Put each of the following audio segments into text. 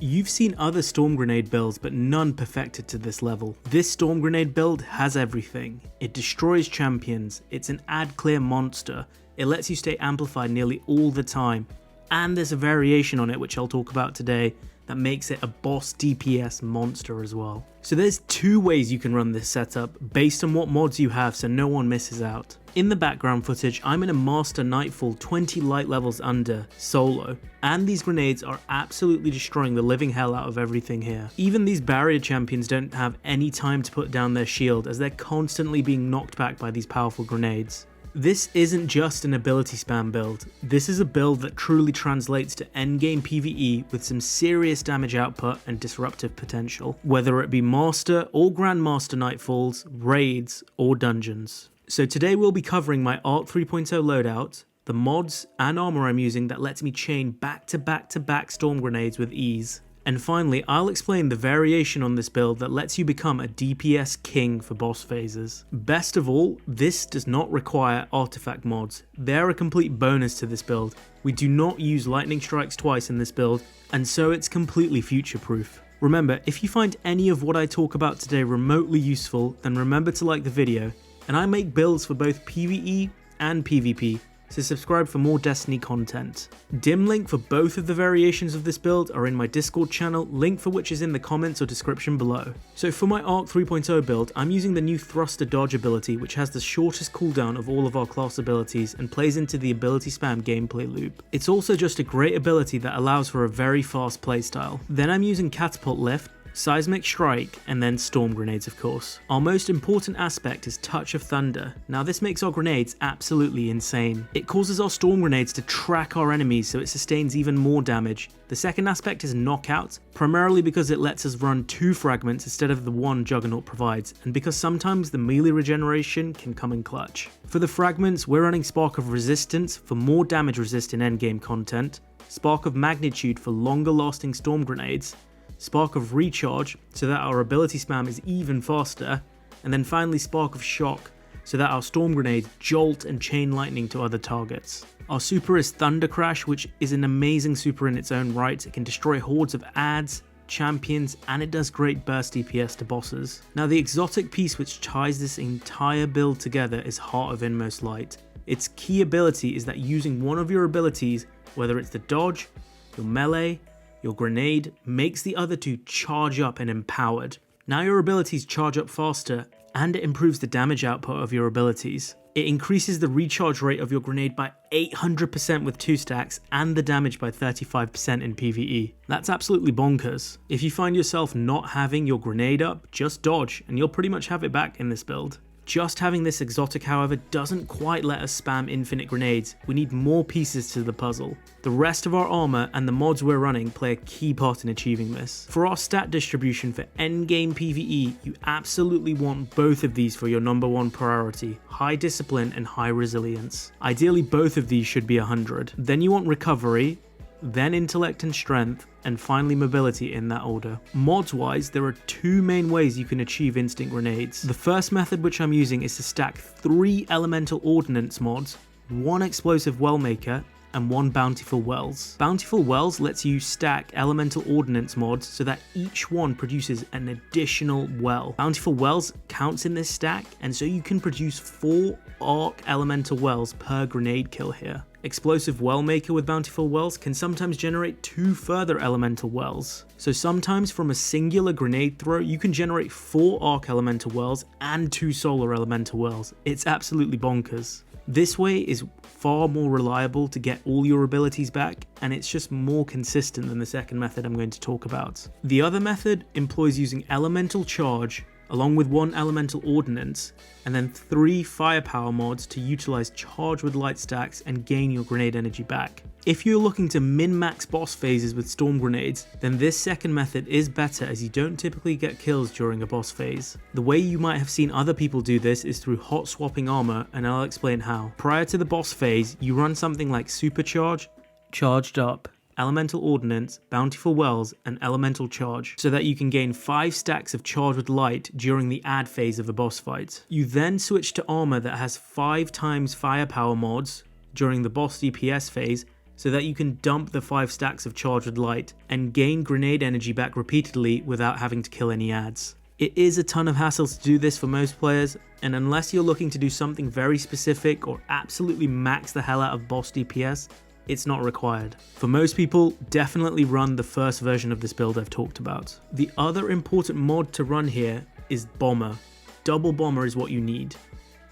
You've seen other Storm Grenade builds, but none perfected to this level. This Storm Grenade build has everything. It destroys champions, it's an ad clear monster, it lets you stay amplified nearly all the time, and there's a variation on it which I'll talk about today that makes it a boss DPS monster as well. So there's two ways you can run this setup based on what mods you have so no one misses out. In the background footage, I'm in a Master Nightfall 20 light levels under, solo, and these grenades are absolutely destroying the living hell out of everything here. Even these barrier champions don't have any time to put down their shield as they're constantly being knocked back by these powerful grenades. This isn't just an ability spam build, this is a build that truly translates to endgame PvE with some serious damage output and disruptive potential, whether it be Master or Grandmaster Nightfalls, raids, or dungeons. So today we'll be covering my Arc 3.0 loadout, the mods and armor I'm using that lets me chain back to back storm grenades with ease. And finally, I'll explain the variation on this build that lets you become a DPS king for boss phases. Best of all, this does not require artifact mods. They're a complete bonus to this build. We do not use lightning strikes twice in this build, and so it's completely future-proof. Remember, if you find any of what I talk about today remotely useful, then remember to like the video, and I make builds for both PvE and PvP, so subscribe for more Destiny content. Dim link for both of the variations of this build are in my Discord channel, link for which is in the comments or description below. So for my Arc 3.0 build, I'm using the new Thruster Dodge ability, which has the shortest cooldown of all of our class abilities and plays into the ability spam gameplay loop. It's also just a great ability that allows for a very fast playstyle. Then I'm using Catapult Lift, Seismic Strike, and then Storm Grenades of course. Our most important aspect is Touch of Thunder. Now this makes our grenades absolutely insane. It causes our Storm Grenades to track our enemies so it sustains even more damage. The second aspect is Knockout, primarily because it lets us run 2 fragments instead of the 1 Juggernaut provides, and because sometimes the melee regeneration can come in clutch. For the fragments, we're running Spark of Resistance for more damage resist in endgame content, Spark of Magnitude for longer lasting Storm Grenades, Spark of Recharge so that our ability spam is even faster, and then finally Spark of Shock so that our Storm Grenades jolt and chain lightning to other targets. Our super is Thunder Crash, which is an amazing super in its own right. It can destroy hordes of adds, champions, and it does great burst DPS to bosses. Now the exotic piece which ties this entire build together is Heart of Inmost Light. Its key ability is that using one of your abilities, whether it's the dodge, your melee, your grenade, makes the other 2 charge up and empowered. Now your abilities charge up faster, and it improves the damage output of your abilities. It increases the recharge rate of your grenade by 800% with 2 stacks, and the damage by 35% in PvE. That's absolutely bonkers. If you find yourself not having your grenade up, just dodge, and you'll pretty much have it back in this build. Just having this exotic, however, doesn't quite let us spam infinite grenades. We need more pieces to the puzzle. The rest of our armor and the mods we're running play a key part in achieving this. For our stat distribution for endgame PvE, you absolutely want both of these for your number 1 priority, high discipline and high resilience. Ideally both of these should be 100. Then you want recovery, then intellect and strength, and finally mobility in that order. Mods wise, there are 2 main ways you can achieve instant grenades. The first method which I'm using is to stack 3 elemental ordnance mods, 1 explosive well maker, and 1 bountiful wells. Bountiful wells lets you stack elemental ordnance mods so that each one produces an additional well. Bountiful wells counts in this stack, and so you can produce 4 arc elemental wells per grenade kill here. Explosive well maker with bountiful wells can sometimes generate 2 further elemental wells. So sometimes from a singular grenade throw you can generate 4 arc elemental wells and 2 solar elemental wells. It's absolutely bonkers. This way is far more reliable to get all your abilities back, and it's just more consistent than the second method I'm going to talk about. The other method employs using elemental charge along with 1 elemental ordnance, and then 3 firepower mods to utilize charge with light stacks and gain your grenade energy back. If you're looking to min-max boss phases with storm grenades, then this second method is better as you don't typically get kills during a boss phase. The way you might have seen other people do this is through hot swapping armor, and I'll explain how. Prior to the boss phase, you run something like supercharge, charged up, elemental ordnance, bountiful wells, and elemental charge, so that you can gain 5 stacks of charge with light during the add phase of a boss fight. You then switch to armor that has 5 times firepower mods during the boss DPS phase, so that you can dump the 5 stacks of charged with light and gain grenade energy back repeatedly without having to kill any adds. It is a ton of hassle to do this for most players, and unless you're looking to do something very specific or absolutely max the hell out of boss DPS, it's not required. For most people, definitely run the first version of this build I've talked about. The other important mod to run here is Bomber. Double Bomber is what you need.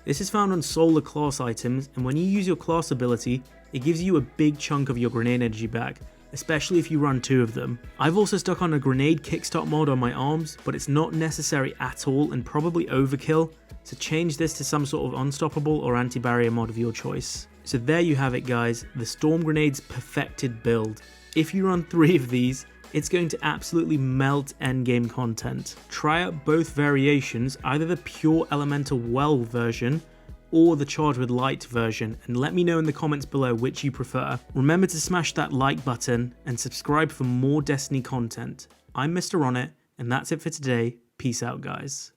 This is found on solar class items, and when you use your class ability, it gives you a big chunk of your grenade energy back, especially if you run 2 of them. I've also stuck on a grenade kickstart mod on my arms, but it's not necessary at all and probably overkill, so change this to some sort of unstoppable or anti-barrier mod of your choice. So there you have it guys, the Storm Grenade's perfected build. If you run 3 of these, it's going to absolutely melt endgame content. Try out both variations, either the pure elemental well version or the charged with light version, and let me know in the comments below which you prefer. Remember to smash that like button and subscribe for more Destiny content. I'm Mr. Ronit, and that's it for today. Peace out guys.